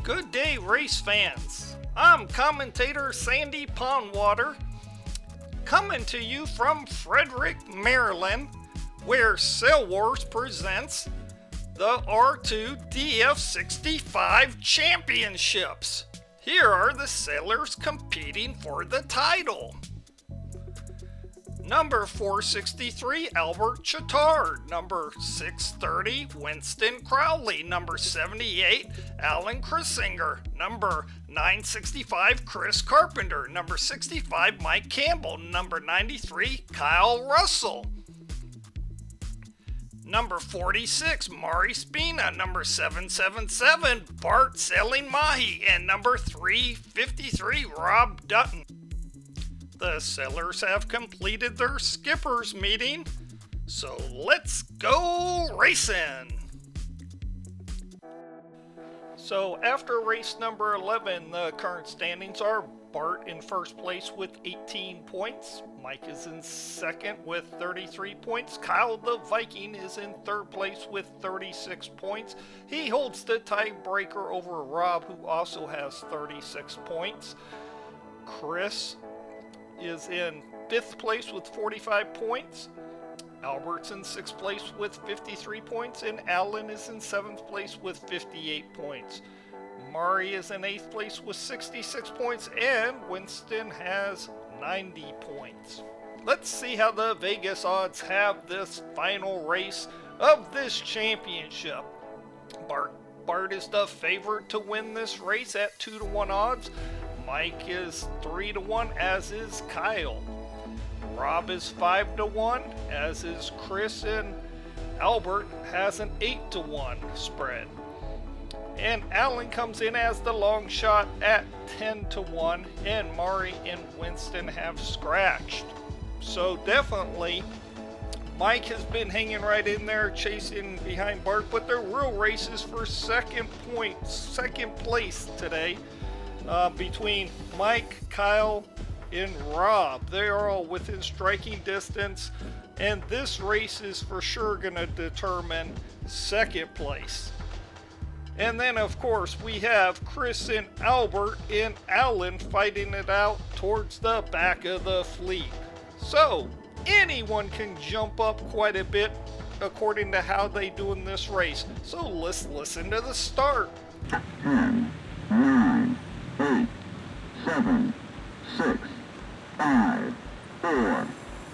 Good day, race fans. I'm commentator Sandy Pondwater, coming to you from Frederick, Maryland, where Sail Wars presents the R2 DF65 Championships. Here are the sailors competing for the title. Number 463, Albert Chittard. Number 630, Winston Crowley. Number 78, Alan Chrissinger. Number 965, Chris Carpenter. Number 65, Mike Campbell. Number 93, Kyle Russell. Number 46, Mari Spina. Number 777, Bart Sailing Mahi. And number 353, Rob Dutton. The sailors have completed their skippers meeting, so let's go racing! So after race number 11, the current standings are Bart in first place with 18 points, Mike is in second with 33 points, Kyle the Viking is in third place with 36 points. He holds the tiebreaker over Rob, who also has 36 points. Chris is in 5th place with 45 points. Albert's in 6th place with 53 points, and Alan is in 7th place with 58 points. Mari is in 8th place with 66 points, and Winston has 90 points. Let's see how the Vegas odds have this final race of this championship. Bart is the favorite to win this race at 2-1 odds. Mike is 3-1, as is Kyle. Rob is 5-1, as is Chris, and Albert has an 8-1 spread. And Alan comes in as the long shot at 10-1, and Mari and Winston have scratched. So definitely, Mike has been hanging right in there, chasing behind Bart, but the real race is for second place today. Between Mike, Kyle, and Rob. They are all within striking distance, and this race is for sure going to determine second place. And then, of course, we have Chris and Albert and Alan fighting it out towards the back of the fleet. So, anyone can jump up quite a bit according to how they do in this race. So let's listen to the start. 10, 9, 8, 7, 6, 5, 4,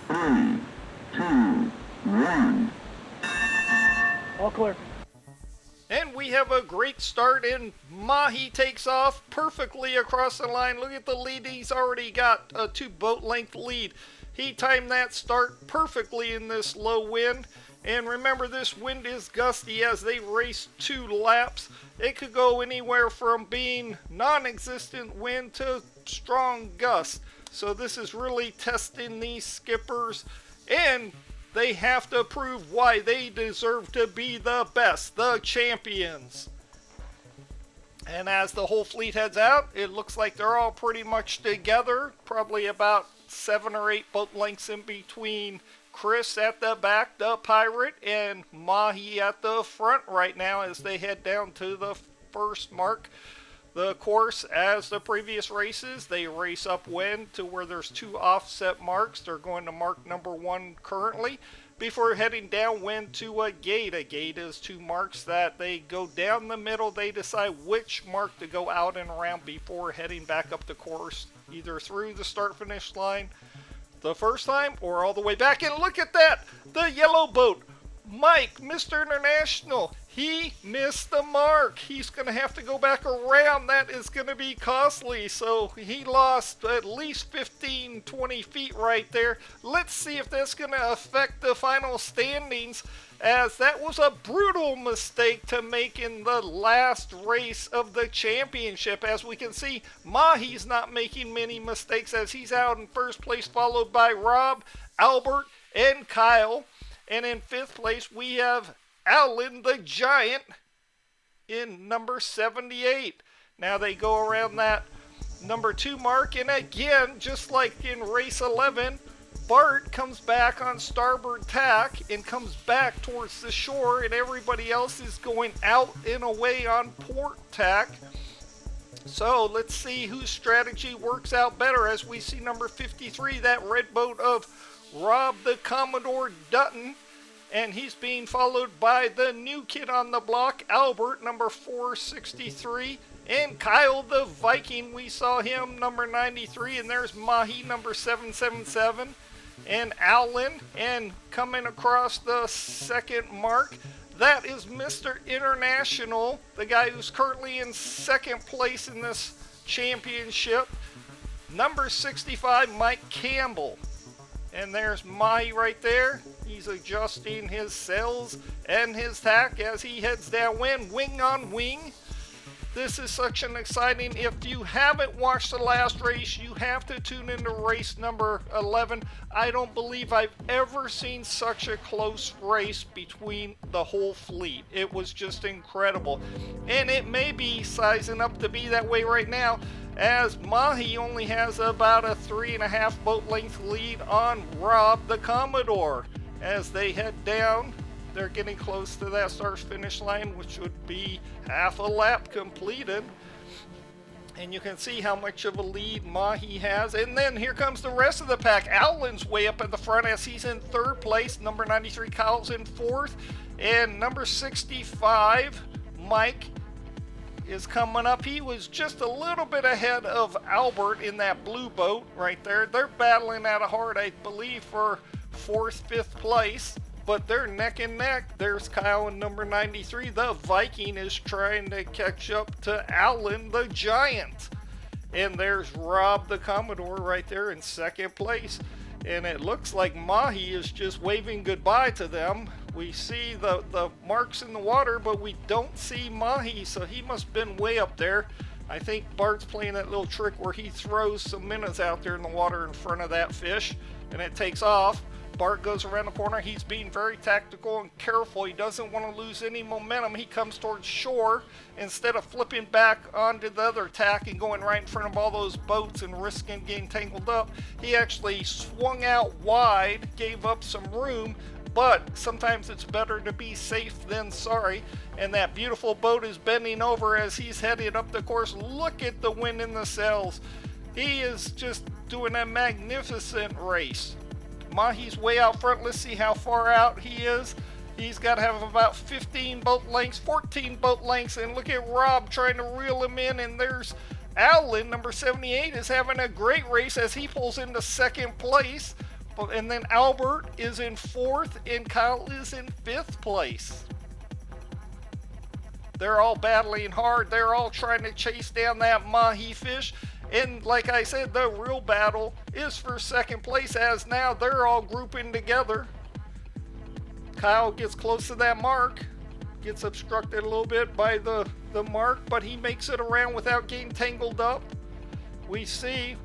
3, 2, 1. All clear. And we have a great start, and Mahi takes off perfectly across the line. Look at the lead. He's already got a 2-boat length lead. He timed that start perfectly in this low wind. And remember, this wind is gusty as they race 2 laps. It could go anywhere from being non-existent wind to strong gust. So this is really testing these skippers, and they have to prove why they deserve to be the best, the champions. And as the whole fleet heads out, it looks like they're all pretty much together. Probably about 7 or 8 boat lengths in between Chris at the back, the pirate, and Mahi at the front right now as they head down to the first mark. The course, as the previous races, they race upwind to where there's 2 offset marks. They're going to mark number 1 currently before heading downwind to a gate. A gate is 2 marks that they go down the middle. They decide which mark to go out and around before heading back up the course, either through the start-finish line the first time or all the way back. And look at that! The yellow boat, Mike, Mr. International, he missed the mark. He's going to have to go back around. That is going to be costly. So he lost at least 15-20 feet right there. Let's see if that's going to affect the final standings, as that was a brutal mistake to make in the last race of the championship. As we can see, Mahi's not making many mistakes as he's out in first place, followed by Rob, Albert, and Kyle. And in 5th place, we have Alan the Giant in number 78. Now they go around that number 2 mark, and again, just like in race 11, Bart comes back on starboard tack and comes back towards the shore, and everybody else is going out and away on port tack. So let's see whose strategy works out better as we see number 53, that red boat of Rob the Commodore Dutton. And he's being followed by the new kid on the block, Albert, number 463. And Kyle the Viking, we saw him, number 93. And there's Mahi, number 777. And Alan, and coming across the second mark, that is Mr. International, the guy who's currently in second place in this championship, number 65, Mike Campbell. And there's Mahi right there. He's adjusting his sails and his tack as he heads downwind, wing on wing. This is such an exciting, if you haven't watched the last race, you have to tune into race number 11. I don't believe I've ever seen such a close race between the whole fleet. It was just incredible. And it may be sizing up to be that way right now, as Mahi only has about a 3.5 boat length lead on Rob the Commodore. As they head down, they're getting close to that start-finish line, which would be half a lap completed. And you can see how much of a lead Mahi has. And then here comes the rest of the pack. Alan's way up at the front as he's in third place. Number 93, Kyle's in fourth. And number 65, Mike, is coming up. He was just a little bit ahead of Albert in that blue boat right there. They're battling out of hard, I believe, for fourth, fifth place. But they're neck and neck. There's Kyle in number 93. The Viking is trying to catch up to Alan the Giant. And there's Rob the Commodore right there in second place. And it looks like Mahi is just waving goodbye to them. We see the marks in the water, but we don't see Mahi, so he must have been way up there. I think Bart's playing that little trick where he throws some minnows out there in the water in front of that fish, and it takes off. Bart goes around the corner. He's being very tactical and careful. He doesn't want to lose any momentum. He comes towards shore. Instead of flipping back onto the other tack and going right in front of all those boats and risking getting tangled up, he actually swung out wide, gave up some room. But sometimes it's better to be safe than sorry. And that beautiful boat is bending over as he's headed up the course. Look at the wind in the sails. He is just doing a magnificent race. Mahi's way out front. Let's see how far out he is. He's got to have about 15 boat lengths, 14 boat lengths. And look at Rob trying to reel him in. And there's Alan, number 78, is having a great race as he pulls into second place. And then Albert is in fourth and Kyle is in fifth place. They're all battling hard. They're all trying to chase down that Mahi fish. And like I said, the real battle is for second place, as now they're all grouping together. Kyle gets close to that mark, gets obstructed a little bit by the mark, but he makes it around without getting tangled up. We see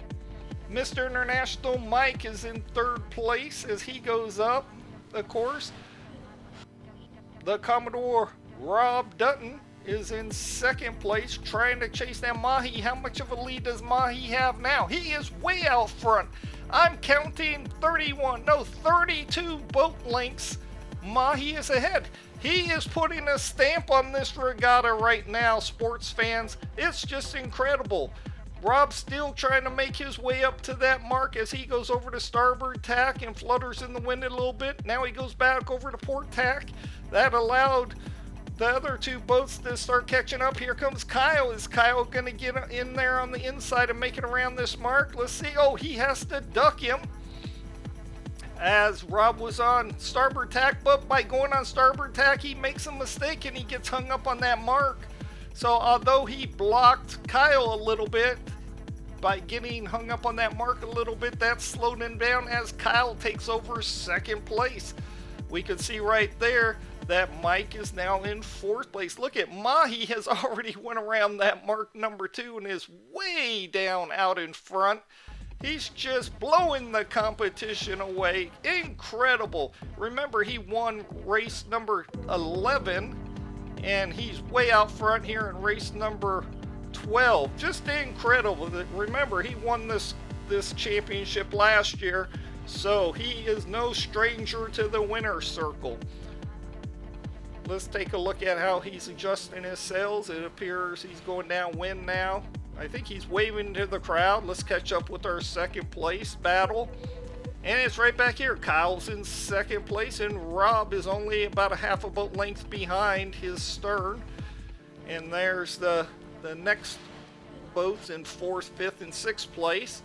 Mr. International Mike is in third place as he goes up the course. The Commodore Rob Dutton is in second place trying to chase down Mahi. How much of a lead does Mahi have now? He is way out front. I'm counting 32 boat lengths. Mahi is ahead. He is putting a stamp on this regatta right now, sports fans. It's just incredible. Rob's still trying to make his way up to that mark as he goes over to starboard tack and flutters in the wind a little bit. Now he goes back over to port tack. That allowed the other two boats to start catching up. Here comes Kyle. Is Kyle going to get in there on the inside and make it around this mark? Let's see. Oh, he has to duck him as Rob was on starboard tack, but by going on starboard tack, he makes a mistake and he gets hung up on that mark. So although he blocked Kyle a little bit by getting hung up on that mark a little bit, that slowed him down as Kyle takes over second place. We can see right there that Mike is now in fourth place. Look at Mahi has already went around that mark number 2 and is way down out in front. He's just blowing the competition away. Incredible. Remember, he won race number 11, and he's way out front here in race number 12. Just incredible. Remember, he won this championship last year So he is no stranger to the winner's circle. Let's take a look at how he's adjusting his sails. It appears he's going downwind now. I think he's waving to the crowd. Let's catch up with our second place battle. And it's right back here. Kyle's in second place, and Rob is only about a half a boat length behind his stern. And there's the next boats in fourth, fifth, and sixth place.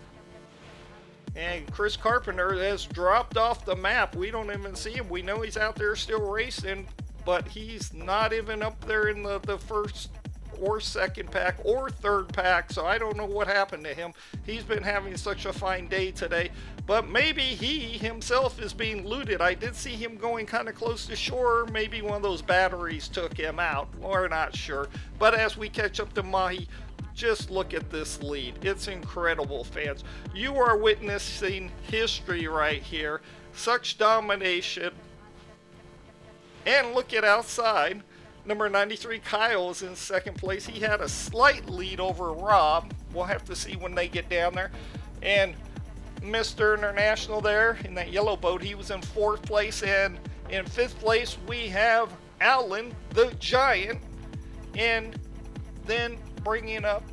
And Chris Carpenter has dropped off the map. We don't even see him. We know he's out there still racing, but he's not even up there in the first or second pack or third pack, so I don't know what happened to him. He's been having such a fine day today, but maybe he himself is being looted. I did see him going kind of close to shore. Maybe one of those batteries took him out. We're not sure. But as we catch up to Mahi, just look at this lead. It's incredible, fans. You are witnessing history right here. Such domination. And look at outside. Number 93, Kyle, is in second place. He had a slight lead over Rob. We'll have to see when they get down there. And Mr. International there in that yellow boat, he was in fourth place. And in fifth place, we have Alan, the Giant. And then bringing up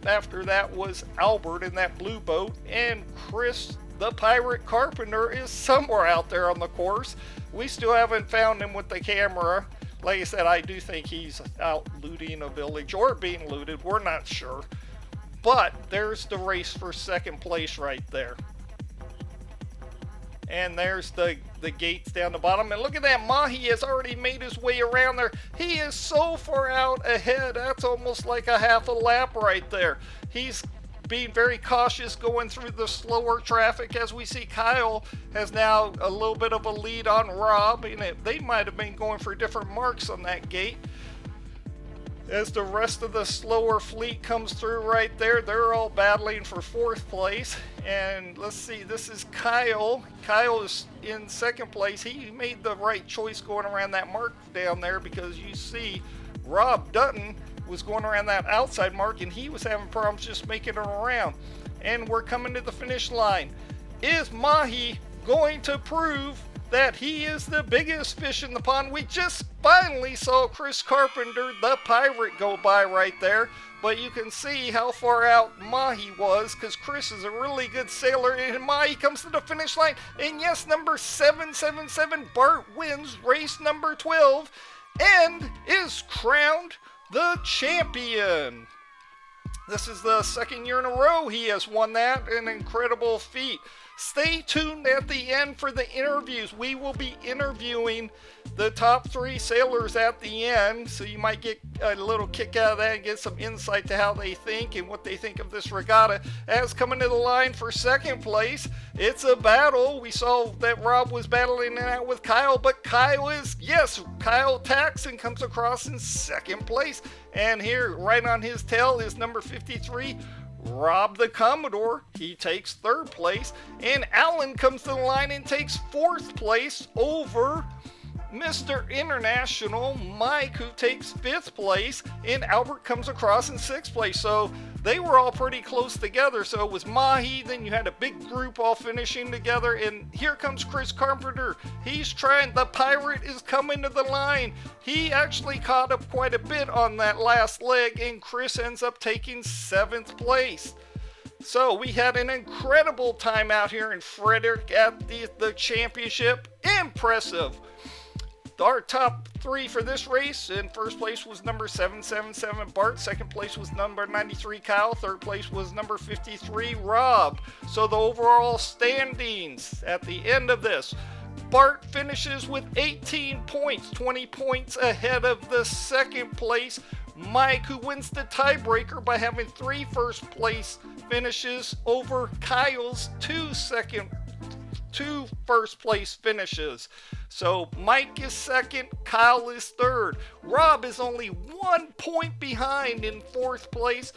after that was Albert in that blue boat. And Chris, the Pirate Carpenter, is somewhere out there on the course. We still haven't found him with the camera. Like I said, I do think he's out looting a village or being looted. We're not sure. But there's the race for second place right there. And there's the gates down the bottom. And look at that. Mahi has already made his way around there. He is so far out ahead. That's almost like a half a lap right there. He's being very cautious going through the slower traffic, as we see Kyle has now a little bit of a lead on Rob, and they might have been going for different marks on that gate. As the rest of the slower fleet comes through right there, they're all battling for fourth place. And let's see, this is Kyle. Kyle is in second place. He made the right choice going around that mark down there, because you see Rob Dutton was going around that outside mark, and he was having problems just making it around. And we're coming to the finish line. Is Mahi going to prove that he is the biggest fish in the pond? We just finally saw Chris Carpenter, the Pirate, go by right there, but you can see how far out Mahi was, because Chris is a really good sailor, and Mahi comes to the finish line. And yes, number 777 Bart wins race number 12 and is crowned the champion. This is the second year in a row he has won that. An incredible feat. Stay tuned at the end for the interviews. We will be interviewing the top 3 sailors at the end, so you might get a little kick out of that and get some insight to how they think and what they think of this regatta. As coming to the line for second place, it's a battle. We saw that Rob was battling it out with Kyle, but Kyle Taxon comes across in second place. And here, right on his tail, is number 53, Rob the Commodore. He takes third place. And Alan comes to the line and takes fourth place over Mr. International Mike, who takes fifth place. And Albert comes across in sixth place. So they were all pretty close together. So it was Mahi, then you had a big group all finishing together. And here comes Chris Carpenter. He's trying, the Pirate is coming to the line. He actually caught up quite a bit on that last leg, and Chris ends up taking seventh place. So we had an incredible time out here in Frederick at the championship. Impressive. Our top 3 for this race: in first place was number 777 Bart, second place was number 93 Kyle, third place was number 53 Rob. So the overall standings at the end of this: Bart finishes with 18 points, 20 points ahead of the second place Mike, who wins the tiebreaker by having 3 first place finishes over Kyle's 2 first place finishes. So Mike is second, Kyle is third. Rob is only 1 point behind in fourth place,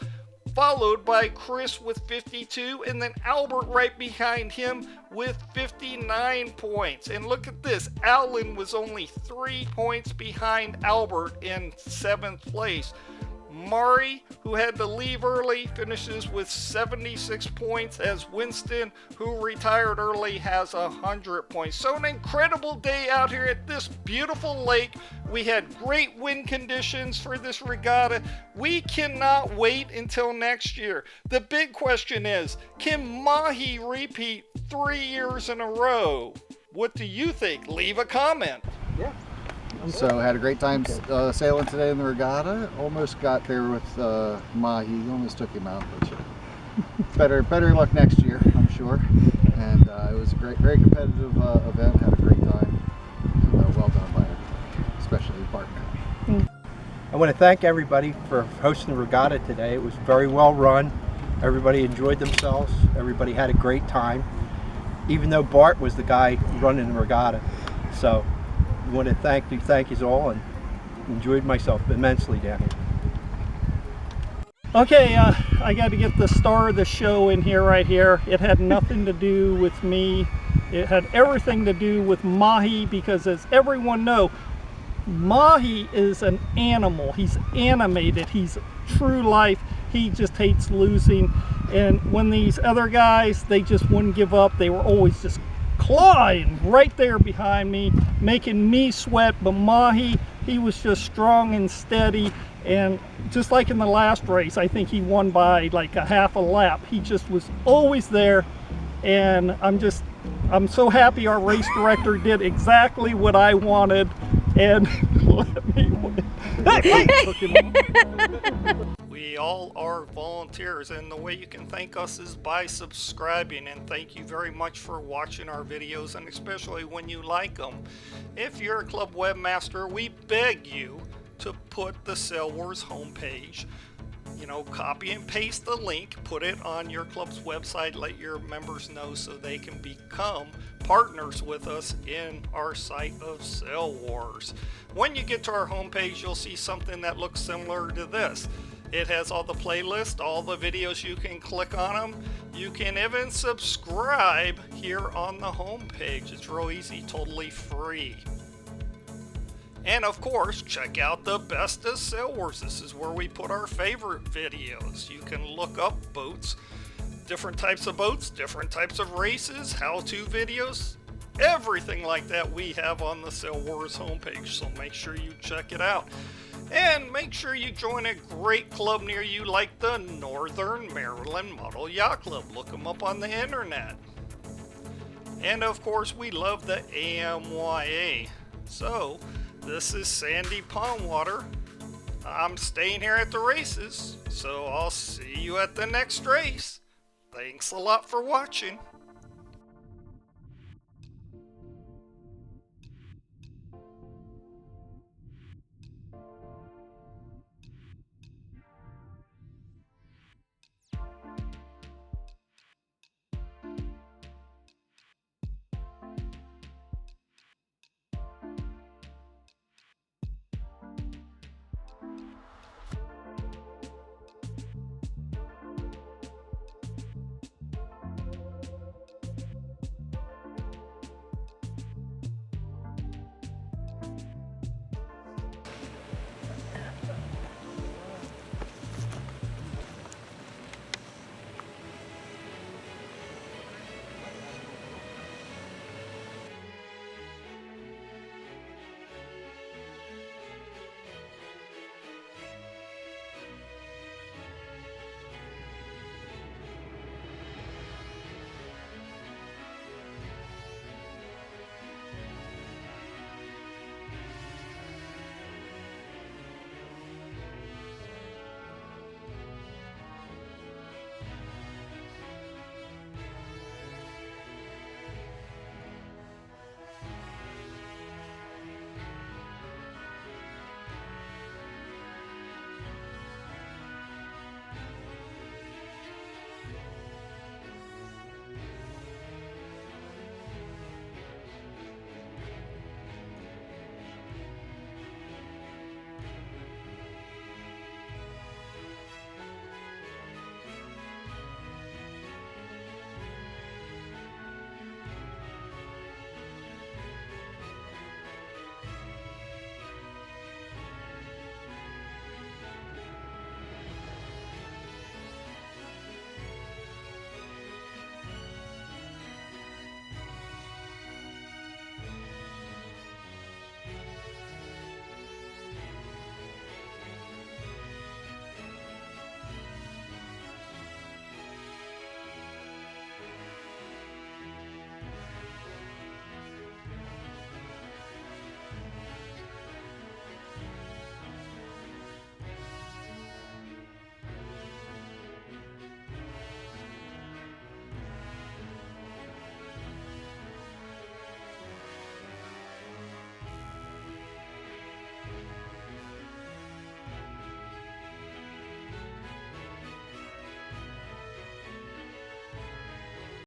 followed by Chris with 52, and then Albert right behind him with 59 points. And look at this, Alan was only 3 points behind Albert in seventh place. Mari, who had to leave early, finishes with 76 points, as Winston, who retired early, has 100 points. So an incredible day out here at this beautiful lake. We had great wind conditions for this regatta. We cannot wait until next year. The big question is, can Mahi repeat 3 years in a row? What do you think? Leave a comment. Yeah. So had a great time sailing today in the regatta. Almost got there with Mahi. Almost took him out, but better luck next year, I'm sure. And it was a very competitive event. Had a great time. And, well done by especially Barton. I want to thank everybody for hosting the regatta today. It was very well run. Everybody enjoyed themselves. Everybody had a great time, even though Bart was the guy running the regatta. So I want to thank you all, and enjoyed myself immensely down here. Okay, I got to get the star of the show in here right here. It had nothing to do with me. It had everything to do with Mahi, because as everyone knows, Mahi is an animal. He's animated. He's true life. He just hates losing. And when these other guys, they just wouldn't give up. They were always just clawing right there behind me, making me sweat. But Mahi, he was just strong and steady. And just like in the last race, I think he won by like a half a lap. He just was always there. And I'm so happy our race director did exactly what I wanted and let me win. We all are volunteers, and the way you can thank us is by subscribing. And thank you very much for watching our videos, and especially when you like them. If you're a club webmaster, we beg you to put the Sail Wars homepage, copy and paste the link, put it on your club's website, let your members know so they can become partners with us in our site of Sail Wars. When you get to our homepage, you'll see something that looks similar to this. It has all the playlists, all the videos. You can click on them. You can even subscribe here on the homepage. It's real easy, totally free. And of course, check out the Best of Sail Wars. This is where we put our favorite videos. You can look up boats, different types of boats, different types of races, how-to videos, everything like that we have on the Sail Wars homepage. So make sure you check it out. And make sure you join a great club near you like the Northern Maryland Model Yacht Club. Look them up on the internet. And of course, we love the AMYA. So, this is Sandy Pondwater. I'm staying here at the races, so I'll see you at the next race. Thanks a lot for watching.